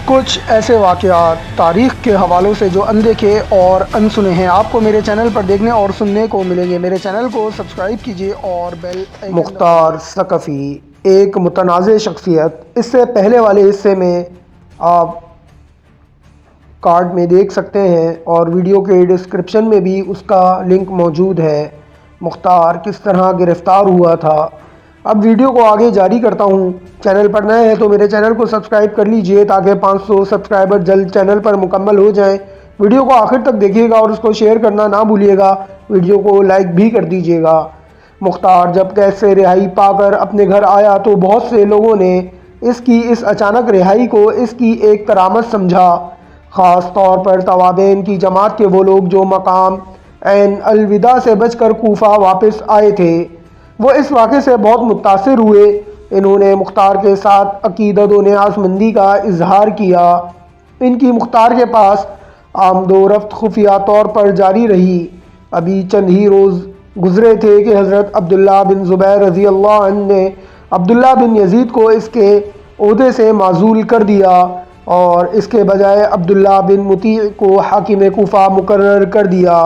کچھ ایسے واقعات تاریخ کے حوالوں سے جو اندیکھے اور انسنے ہیں آپ کو میرے چینل پر دیکھنے اور سننے کو ملیں گے۔ میرے چینل کو سبسکرائب کیجیے اور بیل آئیکن مختار ثقفی ایک متنازع شخصیت۔ اس سے پہلے والے حصے میں آپ کارڈ میں دیکھ سکتے ہیں اور ویڈیو کے ڈسکرپشن میں بھی اس کا لنک موجود ہے۔ مختار کس طرح گرفتار ہوا تھا۔ اب ویڈیو کو آگے جاری کرتا ہوں۔ چینل پر نئے ہیں تو میرے چینل کو سبسکرائب کر لیجئے تاکہ 500 سبسکرائبر جلد چینل پر مکمل ہو جائیں۔ ویڈیو کو آخر تک دیکھیے گا اور اس کو شیئر کرنا نہ بھولیے گا۔ ویڈیو کو لائک بھی کر دیجئے گا۔ مختار جب قید سے رہائی پا کر اپنے گھر آیا تو بہت سے لوگوں نے اس کی اس اچانک رہائی کو اس کی ایک کرامت سمجھا، خاص طور پر توابین کی جماعت کے وہ لوگ جو مقام عین الوداع سے بچ کر کوفہ واپس آئے تھے۔ وہ اس واقعے سے بہت متاثر ہوئے۔ انہوں نے مختار کے ساتھ عقیدت و نیاز مندی کا اظہار کیا۔ ان کی مختار کے پاس آمد و رفت خفیہ طور پر جاری رہی۔ ابھی چند ہی روز گزرے تھے کہ حضرت عبداللہ بن زبیر رضی اللہ عنہ نے عبداللہ بن یزید کو اس کے عہدے سے معزول کر دیا اور اس کے بجائے عبداللہ بن مطیع کو حاکم کوفہ مقرر کر دیا۔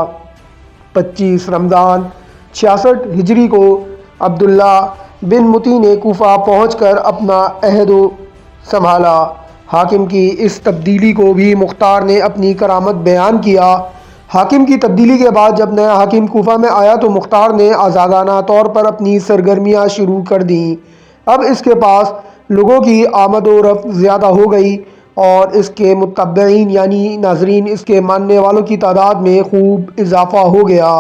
25 رمضان 66 ہجری کو عبداللہ بن مطیع نے کوفہ پہنچ کر اپنا عہد سنبھالا۔ حاکم کی اس تبدیلی کو بھی مختار نے اپنی کرامت بیان کیا۔ حاکم کی تبدیلی کے بعد جب نیا حاکم کوفہ میں آیا تو مختار نے آزادانہ طور پر اپنی سرگرمیاں شروع کر دیں۔ اب اس کے پاس لوگوں کی آمد و رفت زیادہ ہو گئی اور اس کے متبعین یعنی ناظرین، اس کے ماننے والوں کی تعداد میں خوب اضافہ ہو گیا۔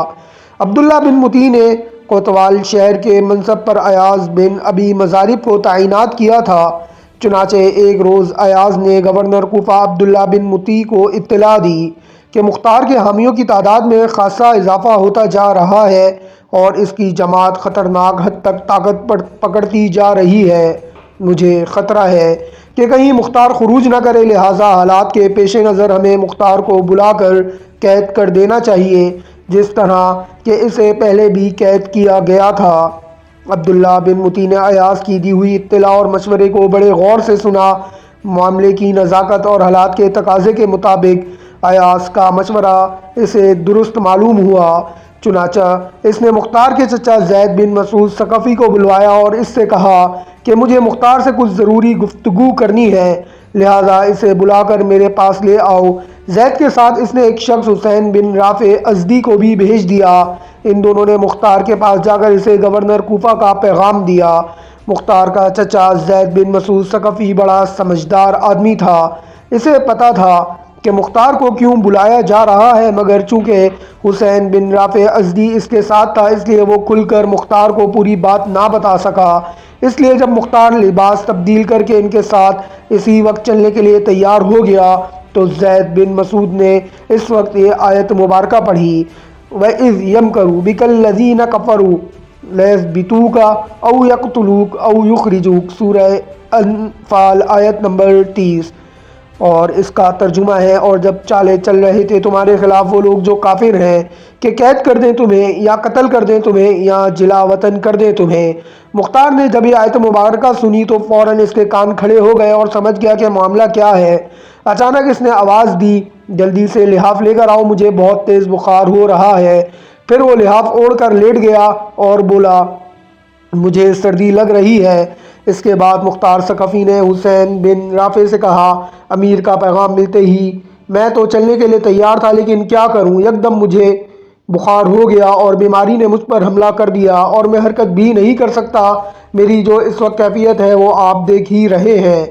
عبداللہ بن مطیع نے کوتوال شہر کے منصب پر ایاز بن ابی مضارب کو تعینات کیا تھا۔ چنانچہ ایک روز ایاز نے گورنر کوفہ عبداللہ بن مطیع کو اطلاع دی کہ مختار کے حامیوں کی تعداد میں خاصا اضافہ ہوتا جا رہا ہے اور اس کی جماعت خطرناک حد تک طاقت پکڑتی جا رہی ہے۔ مجھے خطرہ ہے کہ کہیں مختار خروج نہ کرے، لہٰذا حالات کے پیش نظر ہمیں مختار کو بلا کر قید کر دینا چاہیے، جس طرح کہ اسے پہلے بھی قید کیا گیا تھا۔ عبداللہ بن مطیع نے ایاز کی دی ہوئی اطلاع اور مشورے کو بڑے غور سے سنا۔ معاملے کی نزاکت اور حالات کے تقاضے کے مطابق ایاز کا مشورہ اسے درست معلوم ہوا۔ چنانچہ اس نے مختار کے چچا زید بن مسعود ثقفی کو بلوایا اور اس سے کہا کہ مجھے مختار سے کچھ ضروری گفتگو کرنی ہے، لہٰذا اسے بلا کر میرے پاس لے آؤ۔ زید کے ساتھ اس نے ایک شخص حسین بن رافع ازدی کو بھی بھیج دیا۔ ان دونوں نے مختار کے پاس جا کر اسے گورنر کوفہ کا پیغام دیا۔ مختار کا چچا زید بن مسعود ثقفی بڑا سمجھدار آدمی تھا۔ اسے پتہ تھا کہ مختار کو کیوں بلایا جا رہا ہے، مگر چونکہ حسین بن رافع ازدی اس کے ساتھ تھا اس لیے وہ کھل کر مختار کو پوری بات نہ بتا سکا۔ اس لیے جب مختار لباس تبدیل کر کے ان کے ساتھ اسی وقت چلنے کے لیے تیار ہو گیا تو زید بن مسعود نے اس وقت یہ آیت مبارکہ پڑھی، وَإِذْ يَمْكَرُ بِكَ الَّذِينَ كَفَرُوا لَيُثْبِتُوكَ أَوْ يَقْتُلُوكَ أَوْ يُخْرِجُوكَ، سورہ انفال آیت نمبر 30۔ اور اس کا ترجمہ ہے، اور جب چالے چل رہے تھے تمہارے خلاف وہ لوگ جو کافر ہیں کہ قید کر دیں تمہیں یا قتل کر دیں تمہیں یا جلا وطن کر دیں تمہیں۔ مختار نے جب یہ آیت مبارکہ سنی تو فوراً اس کے کان کھڑے ہو گئے اور سمجھ گیا کہ معاملہ کیا ہے۔ اچانک اس نے آواز دی، جلدی سے لحاف لے کر آؤ، مجھے بہت تیز بخار ہو رہا ہے۔ پھر وہ لحاف اوڑھ کر لیٹ گیا اور بولا، مجھے سردی لگ رہی ہے۔ اس کے بعد مختار ثقفی نے حسین بن رافع سے کہا، امیر کا پیغام ملتے ہی میں تو چلنے کے لیے تیار تھا، لیکن کیا کروں، یکدم مجھے بخار ہو گیا اور بیماری نے مجھ پر حملہ کر دیا اور میں حرکت بھی نہیں کر سکتا۔ میری جو اس وقت کیفیت ہے وہ آپ دیکھ ہی رہے ہیں۔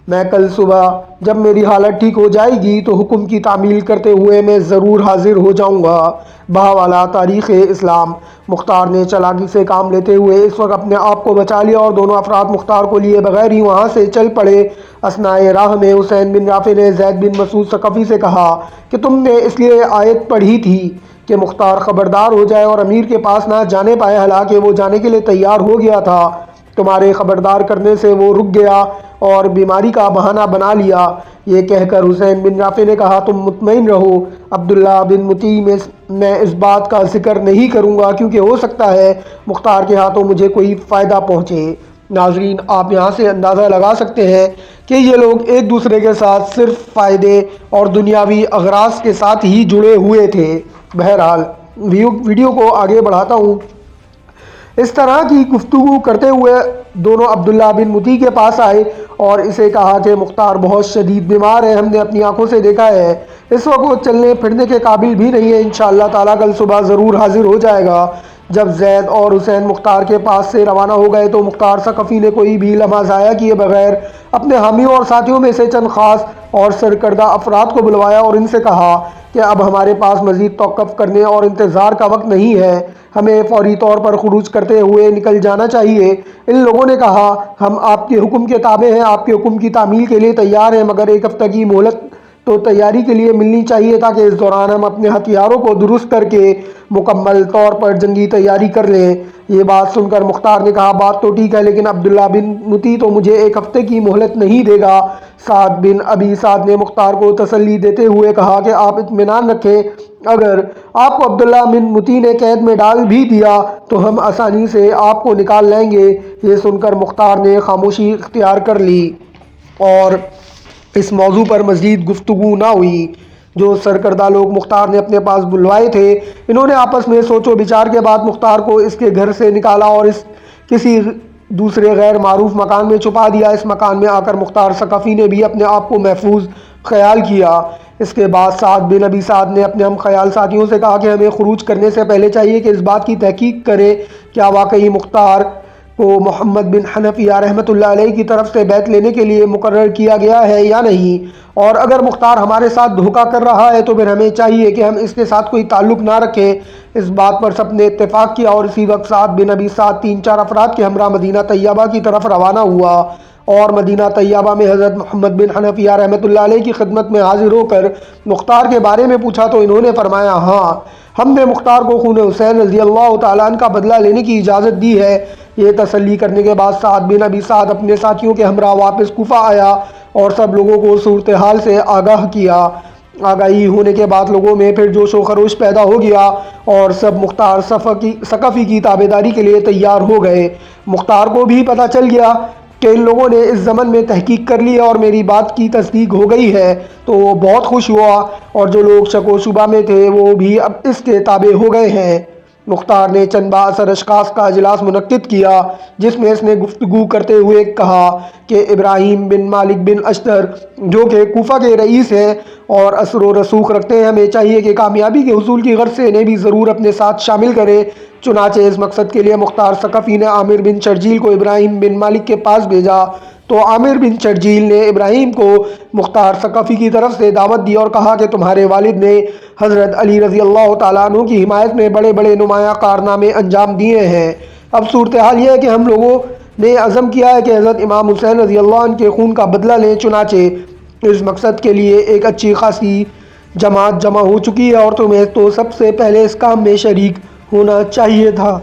میں کل صبح جب میری حالت ٹھیک ہو جائے گی تو حکم کی تعمیل کرتے ہوئے میں ضرور حاضر ہو جاؤں گا۔ بہاوالہ تاریخ اسلام۔ مختار نے چالاکی سے کام لیتے ہوئے اس وقت اپنے آپ کو بچا لیا اور دونوں افراد مختار کو لیے بغیر ہی وہاں سے چل پڑے۔ اثناء راہ میں حسین بن رافع نے زید بن مسعود ثقفی سے کہا کہ تم نے اس لیے آیت پڑھی تھی کہ مختار خبردار ہو جائے اور امیر کے پاس نہ جانے پائے، حالانکہ وہ جانے کے لیے تیار ہو گیا تھا۔ تمہارے خبردار کرنے سے وہ رک گیا اور بیماری کا بہانہ بنا لیا۔ یہ کہہ کر حسین بن رافع نے کہا، تم مطمئن رہو، عبداللہ بن مطیع میں اس بات کا ذکر نہیں کروں گا کیونکہ ہو سکتا ہے مختار کے ہاتھوں مجھے کوئی فائدہ پہنچے۔ ناظرین، آپ یہاں سے اندازہ لگا سکتے ہیں کہ یہ لوگ ایک دوسرے کے ساتھ صرف فائدے اور دنیاوی اغراض کے ساتھ ہی جڑے ہوئے تھے۔ بہرحال ویڈیو کو آگے بڑھاتا ہوں۔ اس طرح کی گفتگو کرتے ہوئے دونوں عبداللہ بن مطیع کے پاس آئے اور اسے کہا کہ مختار بہت شدید بیمار ہے، ہم نے اپنی آنکھوں سے دیکھا ہے، اس وقت وہ چلنے پھرنے کے قابل بھی نہیں ہے، انشاءاللہ تعالیٰ کل صبح ضرور حاضر ہو جائے گا۔ جب زید اور حسین مختار کے پاس سے روانہ ہو گئے تو مختار ثقفی نے کوئی بھی لمحہ ضائع کیے بغیر اپنے حامیوں اور ساتھیوں میں سے چند خاص اور سرکردہ افراد کو بلوایا اور ان سے کہا کہ اب ہمارے پاس مزید توقف کرنے اور انتظار کا وقت نہیں ہے، ہمیں فوری طور پر خروج کرتے ہوئے نکل جانا چاہیے۔ ان لوگوں نے کہا، ہم آپ کے حکم کے تابع ہیں، آپ کے حکم کی تعمیل کے لیے تیار ہیں، مگر ایک ہفتہ کی مہلت تو تیاری کے لیے ملنی چاہیے تاکہ اس دوران ہم اپنے ہتھیاروں کو درست کر کے مکمل طور پر جنگی تیاری کر لیں۔ یہ بات سن کر مختار نے کہا، بات تو ٹھیک ہے، لیکن عبداللہ بن مطیع تو مجھے ایک ہفتے کی مہلت نہیں دے گا۔ سعد بن ابی سعد نے مختار کو تسلی دیتے ہوئے کہا کہ آپ اطمینان رکھیں، اگر آپ کو عبداللہ بن مطیع نے قید میں ڈال بھی دیا تو ہم آسانی سے آپ کو نکال لیں گے۔ یہ سن کر مختار نے خاموشی اختیار کر لی اور اس موضوع پر مزید گفتگو نہ ہوئی۔ جو سرکردہ لوگ مختار نے اپنے پاس بلوائے تھے، انہوں نے آپس میں سوچ و بچار کے بعد مختار کو اس کے گھر سے نکالا اور کسی دوسرے غیر معروف مکان میں چھپا دیا۔ اس مکان میں آ کر مختار ثقفی نے بھی اپنے آپ کو محفوظ خیال کیا۔ اس کے بعد سعد بن ابی سعد نے اپنے ہم خیال ساتھیوں سے کہا کہ ہمیں خروج کرنے سے پہلے چاہیے کہ اس بات کی تحقیق کرے کیا واقعی مختار کو محمد بن حنفیہ رحمۃ اللہ علیہ کی طرف سے بیعت لینے کے لیے مقرر کیا گیا ہے یا نہیں، اور اگر مختار ہمارے ساتھ دھوکہ کر رہا ہے تو پھر ہمیں چاہیے کہ ہم اس کے ساتھ کوئی تعلق نہ رکھیں۔ اس بات پر سب نے اتفاق کیا اور اسی وقت سعد بن ابی سعد 3-4 افراد کے ہمراہ مدینہ طیبہ کی طرف روانہ ہوا اور مدینہ طیبہ میں حضرت محمد بن حنفیہ رحمۃ اللہ علیہ کی خدمت میں حاضر ہو کر مختار کے بارے میں پوچھا تو انہوں نے فرمایا، ہاں، ہم نے مختار کو خون حسین رضی اللہ تعالیٰ عنہ کا بدلہ لینے کی اجازت دی ہے۔ یہ تسلی کرنے کے بعد سعد بن ابی سعد اپنے ساتھیوں کے ہمراہ واپس کوفہ آیا اور سب لوگوں کو صورتحال سے آگاہ کیا۔ آگاہی ہونے کے بعد لوگوں میں پھر جوش و خروش پیدا ہو گیا اور سب مختار ثقفی کی تابعداری کے لیے تیار ہو گئے۔ مختار کو بھی پتہ چل گیا کہ ان لوگوں نے اس ضمن میں تحقیق کر لی ہے اور میری بات کی تصدیق ہو گئی ہے، تو وہ بہت خوش ہوا اور جو لوگ شک و شبہ میں تھے وہ بھی اب اس کے تابع ہو گئے ہیں۔ مختار نے چند بااثر اشخاص کا اجلاس منعقد کیا جس میں اس نے گفتگو کرتے ہوئے کہا کہ ابراہیم بن مالک بن اشتر جو کہ کوفہ کے رئیس ہیں اور اثر و رسوخ رکھتے ہیں، ہمیں چاہیے کہ کامیابی کے حصول کی غرض سے انہیں بھی ضرور اپنے ساتھ شامل کریں۔ چنانچہ اس مقصد کے لیے مختار ثقفی نے عامر بن شرجیل کو ابراہیم بن مالک کے پاس بھیجا تو عامر بن شرجیل نے ابراہیم کو مختار ثقفی کی طرف سے دعوت دی اور کہا کہ تمہارے والد نے حضرت علی رضی اللہ تعالیٰ عنہ کی حمایت میں بڑے بڑے نمایاں کارنامے انجام دیے ہیں۔ اب صورتحال یہ ہے کہ ہم لوگوں نے عزم کیا ہے کہ حضرت امام حسین رضی اللہ عنہ کے خون کا بدلہ لیں، چنانچہ اس مقصد کے لیے ایک اچھی خاصی جماعت جمع ہو چکی ہے اور تمہیں تو سب سے پہلے اس کام میں شریک ہونا چاہیے تھا۔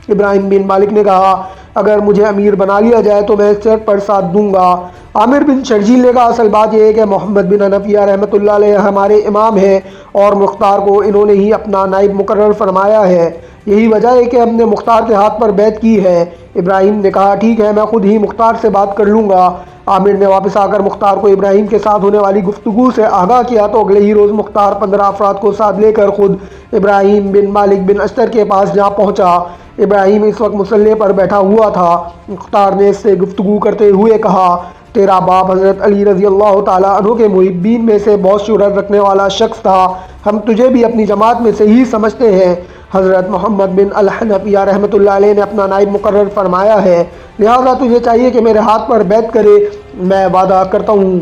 ابراہیم بن مالک نے کہا، اگر مجھے امیر بنا لیا جائے تو میں اس شرط پر ساتھ دوں گا۔ عامر بن شرجیل نے کہا، اصل بات یہ ہے کہ محمد بن حنفیہ رحمۃ اللہ علیہ ہمارے امام ہیں اور مختار کو انہوں نے ہی اپنا نائب مقرر فرمایا ہے، یہی وجہ ہے کہ ہم نے مختار کے ہاتھ پر بیعت کی ہے۔ ابراہیم نے کہا، ٹھیک ہے، میں خود ہی مختار سے بات کر لوں گا۔ عامر نے واپس آ کر مختار کو ابراہیم کے ساتھ ہونے والی گفتگو سے آگاہ کیا تو اگلے ہی روز مختار 15 افراد کو ساتھ لے کر خود ابراہیم بن مالک بن اشتر کے پاس جا پہنچا۔ ابراہیم اس وقت مصلی پر بیٹھا ہوا تھا۔ مختار نے اس سے گفتگو کرتے ہوئے کہا، تیرا باپ حضرت علی رضی اللہ تعالیٰ عنہ کے محبین میں سے بہت شہرت رکھنے والا شخص تھا، ہم تجھے بھی اپنی جماعت میں سے ہی سمجھتے ہیں۔ حضرت محمد بن الحنفیہ رحمۃ اللہ علیہ نے اپنا نائب مقرر فرمایا ہے، لہذا تجھے چاہیے کہ میرے ہاتھ پر بیعت کرے۔ میں وعدہ کرتا ہوں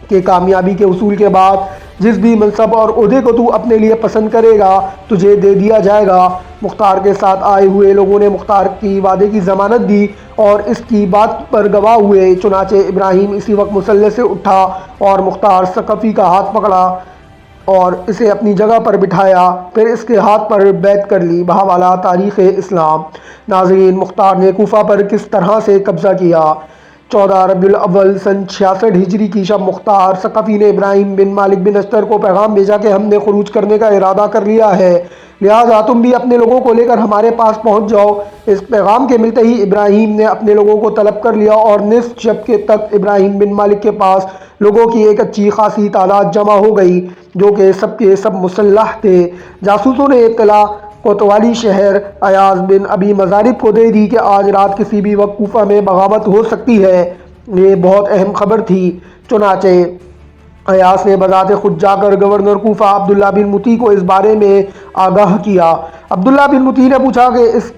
کہ کامیابی کے حصول کے بعد جس بھی منصب اور عہدے کو تو اپنے لیے پسند کرے گا تجھے دے دیا جائے گا۔ مختار کے ساتھ آئے ہوئے لوگوں نے مختار کی وعدے کی ضمانت دی اور اس کی بات پر گواہ ہوئے۔ چنانچہ ابراہیم اسی وقت مصلی سے اٹھا اور مختار ثقفی کا ہاتھ پکڑا اور اسے اپنی جگہ پر بٹھایا، پھر اس کے ہاتھ پر بیعت کر لی۔ بحوالہ تاریخ اسلام۔ ناظرین، مختار نے کوفہ پر کس طرح سے قبضہ کیا؟ 14 ربیع الاول سن 66 ہجری کی شب مختار ثقفی نے ابراہیم بن مالک بن اشتر کو پیغام بھیجا کہ ہم نے خروج کرنے کا ارادہ کر لیا ہے، لہٰذا تم بھی اپنے لوگوں کو لے کر ہمارے پاس پہنچ جاؤ۔ اس پیغام کے ملتے ہی ابراہیم نے اپنے لوگوں کو طلب کر لیا اور نصف شب کے تک ابراہیم بن مالک کے پاس لوگوں کی ایک اچھی خاصی تعداد جمع ہو گئی جو کہ سب کے سب مسلح تھے۔ جاسوسوں نے اطلاع کوتوالی شہر ایاز بن ابی مزارب کو دے دی کہ آج رات کسی بھی وقت کوفہ میں بغاوت ہو سکتی ہے۔ یہ بہت اہم خبر تھی، چنانچہ ایاس نے بذات خود جا کر گورنر کوفہ عبداللہ بن مطیع کو اس بارے میں آگاہ کیا۔ عبداللہ بن مطیع نے پوچھا کہ اس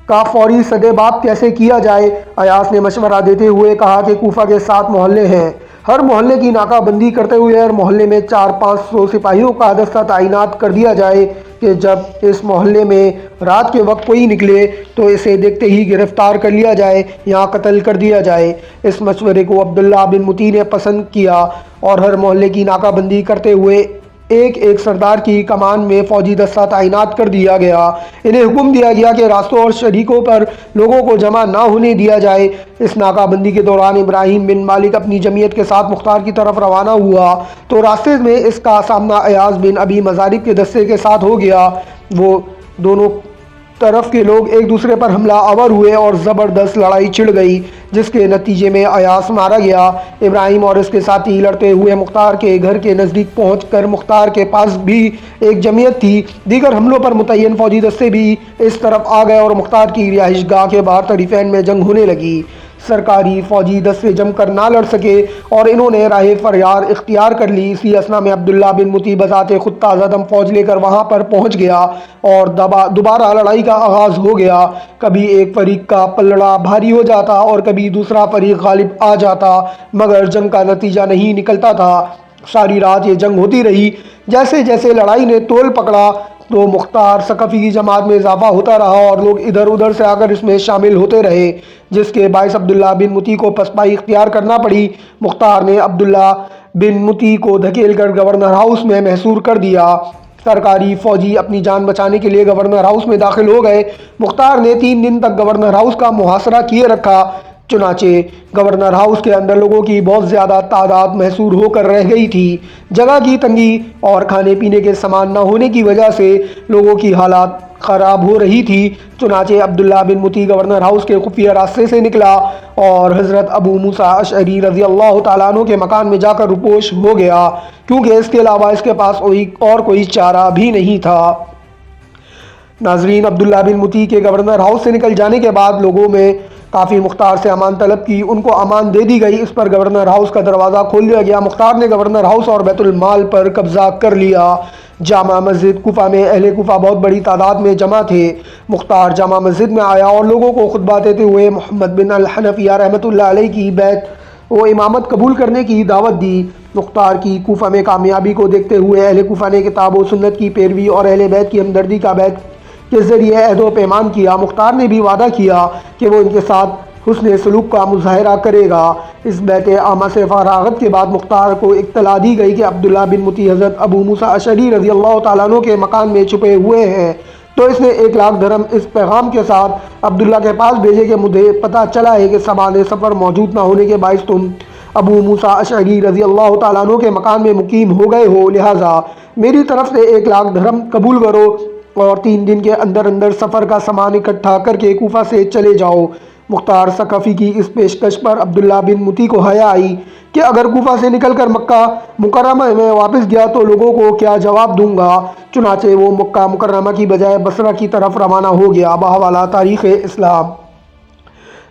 کا فوری سدباب کیسے کیا جائے۔ ایاس نے مشورہ دیتے ہوئے کہا کہ کوفہ کے 7 محلے ہیں، ہر محلے کی ناکہ بندی کرتے ہوئے ہر محلے میں 400-500 سپاہیوں کا دستہ تعینات کر دیا جائے کہ جب اس محلے میں رات کے وقت کوئی نکلے تو اسے دیکھتے ہی گرفتار کر لیا جائے یا قتل کر دیا جائے۔ اس مشورے کو عبداللہ بن مطیع نے پسند کیا اور ہر محلے کی ناکہ بندی کرتے ہوئے ایک ایک سردار کی کمان میں فوجی دستہ تعینات کر دیا گیا۔ انہیں حکم دیا گیا کہ راستوں اور شریکوں پر لوگوں کو جمع نہ ہونے دیا جائے۔ اس ناکہ بندی کے دوران ابراہیم بن مالک اپنی جمعیت کے ساتھ مختار کی طرف روانہ ہوا تو راستے میں اس کا سامنا ایاز بن ابی مزارب کے دستے کے ساتھ ہو گیا۔ وہ دونوں طرف کے لوگ ایک دوسرے پر حملہ آور ہوئے اور زبردست لڑائی چھڑ گئی جس کے نتیجے میں ایاس مارا گیا۔ ابراہیم اور اس کے ساتھی لڑتے ہوئے مختار کے گھر کے نزدیک پہنچ کر مختار کے پاس بھی ایک جمعیت تھی۔ دیگر حملوں پر متعین فوجی دستے بھی اس طرف آ گئے اور مختار کی رہائش گاہ کے باہر طریفین میں جنگ ہونے لگی۔ سرکاری فوجی دستے جم کر نہ لڑ سکے اور انہوں نے راہ فرار اختیار کر لی۔ اسی اثنا میں عبداللہ بن مطیع بذات خود تازہ دم فوج لے کر وہاں پر پہنچ گیا اور دوبارہ لڑائی کا آغاز ہو گیا۔ کبھی ایک فریق کا پلڑا بھاری ہو جاتا اور کبھی دوسرا فریق غالب آ جاتا مگر جنگ کا نتیجہ نہیں نکلتا تھا۔ ساری رات یہ جنگ ہوتی رہی۔ جیسے جیسے لڑائی نے طول پکڑا تو مختار ثقفی کی جماعت میں اضافہ ہوتا رہا اور لوگ ادھر ادھر سے آ کر اس میں شامل ہوتے رہے جس کے باعث عبداللہ بن مطیع کو پسپائی اختیار کرنا پڑی۔ مختار نے عبداللہ بن مطیع کو دھکیل کر گورنر ہاؤس میں محصور کر دیا۔ سرکاری فوجی اپنی جان بچانے کے لیے گورنر ہاؤس میں داخل ہو گئے۔ مختار نے 3 دن تک گورنر ہاؤس کا محاصرہ کیے رکھا، چنانچہ گورنر ہاؤس کے اندر لوگوں کی بہت زیادہ تعداد محصور ہو کر رہ گئی تھی۔ جگہ کی تنگی اور کھانے پینے کے سامان نہ ہونے کی وجہ سے لوگوں کی حالات خراب ہو رہی تھی۔ چنانچہ عبداللہ بن مطیع گورنر ہاؤس کے خفیہ راستے سے نکلا اور حضرت ابو موسیٰ اشعری رضی اللہ تعالیٰ عنہ کے مکان میں جا کر روپوش ہو گیا کیونکہ اس کے علاوہ اس کے پاس اور کوئی چارہ بھی نہیں تھا۔ ناظرین، عبداللہ بن مطیع کے گورنر ہاؤس سے نکل جانے کے بعد لوگوں میں کافی مختار سے امان طلب کی، ان کو امان دے دی گئی۔ اس پر گورنر ہاؤس کا دروازہ کھول دیا گیا۔ مختار نے گورنر ہاؤس اور بیت المال پر قبضہ کر لیا۔ جامع مسجد کوفہ میں اہل کوفہ بہت بڑی تعداد میں جمع تھے۔ مختار جامع مسجد میں آیا اور لوگوں کو خطبہ دیتے ہوئے محمد بن الحنفیہ رحمۃ اللہ علیہ کی بیعت و امامت قبول کرنے کی دعوت دی۔ مختار کی کوفہ میں کامیابی کو دیکھتے ہوئے اہل کوفہ نے کتاب و سنت کی پیروی اور اہل بیت کی ہمدردی کا بیعت کے ذریعے عہد و پیمان کیا۔ مختار نے بھی وعدہ کیا کہ وہ ان کے ساتھ حسن سلوک کا مظاہرہ کرے گا۔ اس بیعت عامہ سے فراغت کے بعد مختار کو اطلاع دی گئی کہ عبداللہ بن مطیع حضرت ابو موسیٰ اشعری رضی اللہ تعالیٰ عنہ کے مکان میں چھپے ہوئے ہیں، تو اس نے 1 لاکھ درہم اس پیغام کے ساتھ عبداللہ کے پاس بھیجے کہ مجھے پتہ چلا ہے کہ سامان سفر موجود نہ ہونے کے باعث تم ابو موسیٰ اشعری رضی اللہ تعالیٰ عنہ کے مکان میں مقیم ہو گئے ہو، لہٰذا میری طرف سے 1 لاکھ درہم قبول کرو اور 3 دن کے اندر اندر سفر کا سامان اکٹھا کر کے کوفہ سے چلے جاؤ۔ مختار ثقفی کی اس پیشکش پر عبداللہ بن مطیع کو حیا آئی کہ اگر کوفہ سے نکل کر مکہ مکرمہ میں واپس گیا تو لوگوں کو کیا جواب دوں گا، چنانچہ وہ مکہ مکرمہ کی بجائے بصرہ کی طرف روانہ ہو گیا۔ بحوالہ تاریخ اسلام،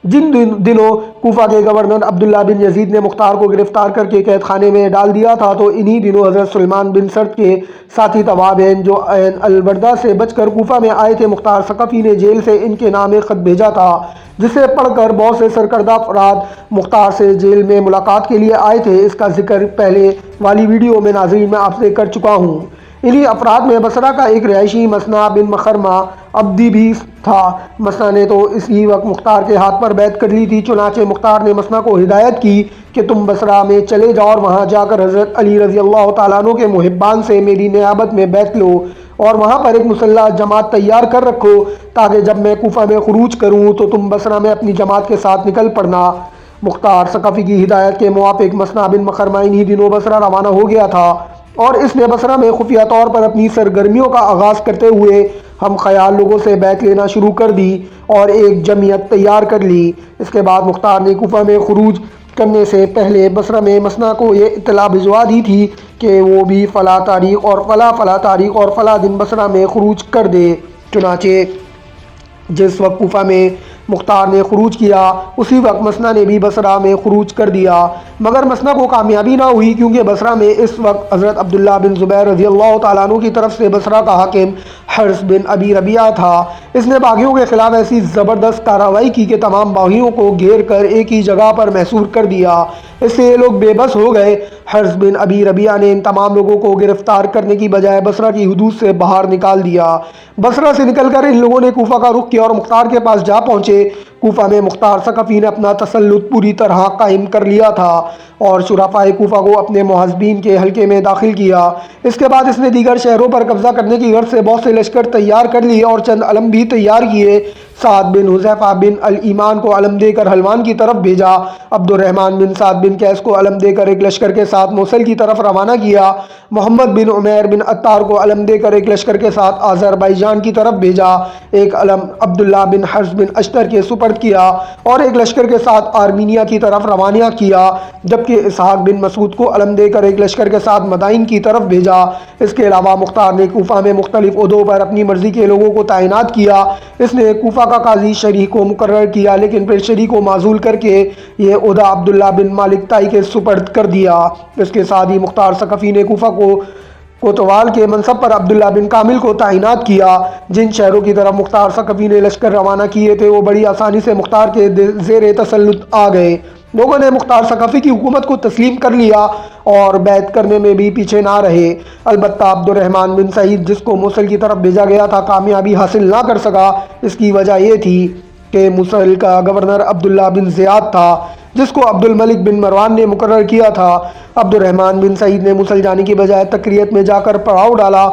جن دنوں کوفہ کے گورنر عبداللہ بن یزید نے مختار کو گرفتار کر کے قید خانے میں ڈال دیا تھا تو انہی دنوں حضرت سلیمان بن سرد کے ساتھی توابین جو عین البردہ سے بچ کر کوفہ میں آئے تھے، مختار ثقفی نے جیل سے ان کے نام ایک خط بھیجا تھا جسے پڑھ کر بہت سے سرکردہ افراد مختار سے جیل میں ملاقات کے لیے آئے تھے۔ اس کا ذکر پہلے والی ویڈیو میں ناظرین میں آپ سے کر چکا ہوں۔ انہی افراد میں بصرہ کا ایک رہائشی مسنہ بن مخرمہ عبدی بھی تھا۔ مسنہ نے تو اسی وقت مختار کے ہاتھ پر بیعت کر لی تھی، چنانچہ مختار نے مسنہ کو ہدایت کی کہ تم بصرہ میں چلے جاؤ اور وہاں جا کر حضرت علی رضی اللہ تعالیٰ عنہ کے محبان سے میری نیابت میں بیعت لو اور وہاں پر ایک مسلح جماعت تیار کر رکھو تاکہ جب میں کوفہ میں خروج کروں تو تم بصرہ میں اپنی جماعت کے ساتھ نکل پڑنا۔ مختار ثقفی کی ہدایت کے موافق مثنیٰ بن مخرمہ انہی دنوں بصرہ روانہ ہو گیا تھا اور اس نے بصرہ میں خفیہ طور پر اپنی سرگرمیوں کا آغاز کرتے ہوئے ہم خیال لوگوں سے بیعت لینا شروع کر دی اور ایک جمعیت تیار کر لی۔ اس کے بعد مختار نے کوفہ میں خروج کرنے سے پہلے بصرہ میں مثنیٰ کو یہ اطلاع بھجوا دی تھی کہ وہ بھی فلاں تاریخ اور فلاں تاریخ اور فلاں دن بصرہ میں خروج کر دے۔ چنانچہ جس وقت کوفہ میں مختار نے خروج کیا اسی وقت مثنیٰ نے بھی بصرہ میں خروج کر دیا، مگر مثنیٰ کو کامیابی نہ ہوئی کیونکہ بصرہ میں اس وقت حضرت عبداللہ بن زبیر رضی اللہ تعالیٰ عنہ کی طرف سے بصرہ کا حاکم حرس بن ابی ربیعہ تھا۔ اس نے باغیوں کے خلاف ایسی زبردست کارروائی کی کہ تمام باغیوں کو گھیر کر ایک ہی جگہ پر محصور کر دیا۔ اس سے یہ لوگ بے بس ہو گئے۔ حرس بن ابی ربیعہ نے ان تمام لوگوں کو گرفتار کرنے کی بجائے بصرہ کی حدود سے باہر نکال دیا۔ بصرہ سے نکل کر ان لوگوں نے کوفہ کا رخ کیا اور مختار کے پاس جا پہنچے۔ کوفہ میں مختار ثقفی نے اپنا تسلط پوری طرح قائم کر لیا تھا اور شرفائے کوفہ کو اپنے محاسبین کے حلقے میں داخل کیا۔ اس کے بعد اس نے دیگر شہروں پر قبضہ کرنے کی غرض سے بہت سے لشکر تیار کر لیے اور چند علم بھی تیار کیے۔ سعد بن حذیفہ بن الایمان کو علم دے کر حلوان کی طرف بھیجا۔ عبد الرحمن بن سعد بن قیس کو علم دے کر ایک لشکر کے ساتھ موصل کی طرف روانہ کیا۔ محمد بن عمیر بن عطار کو علم دے کر ایک لشکر کے ساتھ آذربائیجان کی طرف بھیجا۔ ایک علم عبداللہ بن حرس بن اشتر کے سپرد کیا اور ایک لشکر کے ساتھ آرمینیا کی طرف روانہ کیا، جبکہ اسحاق بن مسعود کو علم دے کر ایک لشکر کے ساتھ مدائن کی طرف بھیجا۔ اس کے علاوہ مختار نے کوفہ میں مختلف عہدوں پر اپنی مرضی کے لوگوں کو تعینات کیا۔ اس نے کوفہ کا قاضی شریح کو مقرر کیا لیکن پھر شریح کو معزول کر کے یہ عہدہ عبداللہ بن مالک تائی کے سپرد کر دیا۔ اس کے ساتھ ہی مختار ثقفی نے کوفہ کو کوتوال کے منصب پر عبداللہ بن کامل کو تعینات کیا۔ جن شہروں کی طرف مختار ثقفی نے لشکر روانہ کیے تھے وہ بڑی آسانی سے مختار کے زیر تسلط آ گئے۔ لوگوں نے مختار ثقفی کی حکومت کو تسلیم کر لیا اور بیعت کرنے میں بھی پیچھے نہ رہے۔ البتہ عبد الرحمن بن سعید جس کو موصل کی طرف بھیجا گیا تھا کامیابی حاصل نہ کر سکا۔ اس کی وجہ یہ تھی کہ موصل کا گورنر عبداللہ بن زیاد تھا جس کو عبد الملک بن مروان نے مقرر کیا تھا۔ عبد الرحمن بن سعید نے موصل جانے کی بجائے تکریت میں جا کر پڑاؤ ڈالا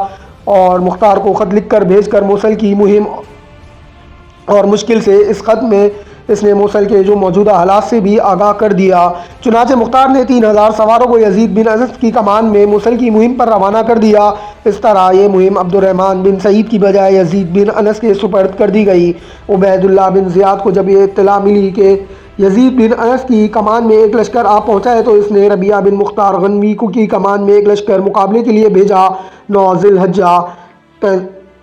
اور مختار کو خط لکھ کر بھیج کر موصل کی مہم اور مشکل سے اس خط میں اس نے موصل کے جو موجودہ حالات سے بھی آگاہ کر دیا۔ چنانچہ مختار نے 3000 سواروں کو یزید بن انس کی کمان میں موصل کی مہم پر روانہ کر دیا۔ اس طرح یہ مہم عبد الرحمن بن سعید کی بجائے یزید بن انس کے سپرد کر دی گئی۔ عبید اللہ بن زیاد کو جب یہ اطلاع ملی کہ یزید بن انس کی کمان میں ایک لشکر آ پہنچا ہے تو اس نے ربیعہ بن مختار غنوی کی کمان میں ایک لشکر مقابلے کے لیے بھیجا۔ 9 ذی الحجہ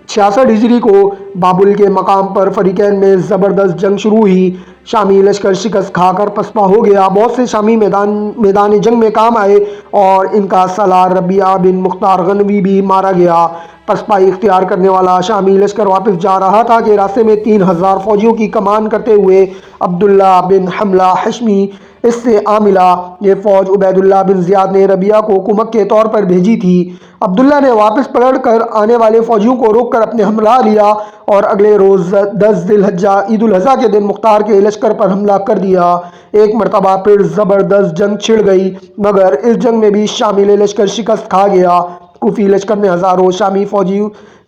66 ہجری کو بابل کے مقام پر فریقین میں زبردست جنگ شروع ہوئی۔ شامی لشکر شکست کھا کر پسپا ہو گیا۔ بہت سے شامی میدان جنگ میں کام آئے اور ان کا سالار ربیعہ بن مختار غنوی بھی مارا گیا۔ پسپائی اختیار کرنے والا شامی لشکر واپس جا رہا تھا کہ راستے میں 3000 فوجیوں کی کمان کرتے ہوئے عبداللہ بن حملہ حشمی اس سے آ ملا۔ یہ فوج عبید اللہ بن زیاد نے ربیعہ کو کمک کے طور پر بھیجی تھی۔ عبداللہ نے واپس پلٹ کر آنے والے فوجیوں کو روک کر اپنے حملہ لیا اور اگلے روز 10 ذی الحجہ عید الاضحیٰ کے دن مختار کے لشکر پر حملہ کر دیا۔ ایک مرتبہ پھر زبردست جنگ چھڑ گئی مگر اس جنگ میں بھی شامی لشکر شکست کھا گیا۔ کوفی لشکر نے ہزاروں شامی فوجی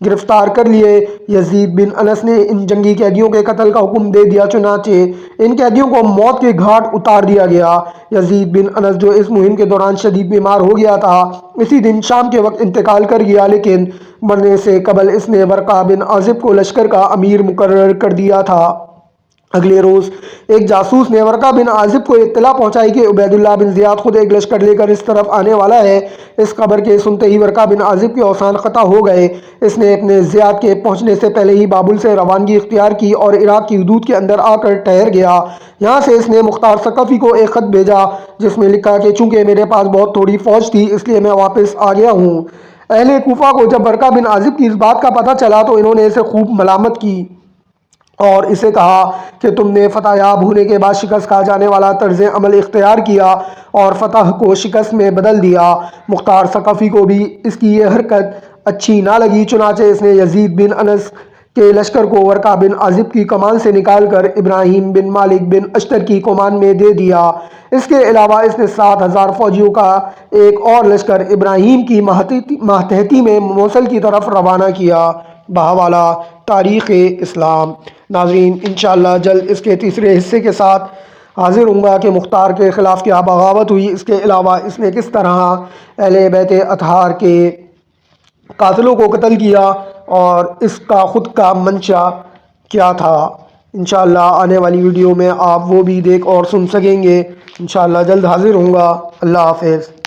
گرفتار کر لیے۔ یزید بن انس نے ان جنگی قیدیوں کے قتل کا حکم دے دیا، چنانچہ ان قیدیوں کو موت کے گھاٹ اتار دیا گیا۔ یزید بن انس جو اس مہم کے دوران شدید بیمار ہو گیا تھا اسی دن شام کے وقت انتقال کر گیا، لیکن مرنے سے قبل اس نے ورقہ بن عازب کو لشکر کا امیر مقرر کر دیا تھا۔ اگلے روز ایک جاسوس نے ورقہ بن عازب کو اطلاع پہنچائی کہ عبید اللہ بن زیاد خود ایک لشکر لے کر اس طرف آنے والا ہے۔ اس خبر کے سنتے ہی ورقہ بن عازب کے اوسان قطع ہو گئے۔ اس نے اپنے زیاد کے پہنچنے سے پہلے ہی بابل سے روانگی اختیار کی اور عراق کی حدود کے اندر آ کر ٹھہر گیا۔ یہاں سے اس نے مختار ثقفی کو ایک خط بھیجا جس میں لکھا کہ چونکہ میرے پاس بہت تھوڑی فوج تھی اس لیے میں واپس آ گیا ہوں۔ اہل کوفہ کو جب ورقہ بن عازب کی اس بات کا پتہ چلا تو انہوں نے اسے خوب ملامت کی اور اسے کہا کہ تم نے فتح یاب ہونے کے بعد شکست کھا جانے والا طرز عمل اختیار کیا اور فتح کو شکست میں بدل دیا۔ مختار ثقفی کو بھی اس کی یہ حرکت اچھی نہ لگی، چنانچہ اس نے یزید بن انس کے لشکر کو ورقہ بن عازب کی کمان سے نکال کر ابراہیم بن مالک بن اشتر کی کمان میں دے دیا۔ اس کے علاوہ اس نے 7000 فوجیوں کا ایک اور لشکر ابراہیم کی ماتحتی میں موصل کی طرف روانہ کیا۔ بحوالہ تاریخ اسلام۔ ناظرین انشاءاللہ جلد اس کے تیسرے حصے کے ساتھ حاضر ہوں گا کہ مختار کے خلاف کیا بغاوت ہوئی، اس کے علاوہ اس نے کس طرح اہل بیت اطہار کے قاتلوں کو قتل کیا اور اس کا خود کا منشا کیا تھا۔ انشاءاللہ آنے والی ویڈیو میں آپ وہ بھی دیکھ اور سن سکیں گے۔ انشاءاللہ جلد حاضر ہوں گا۔ اللہ حافظ۔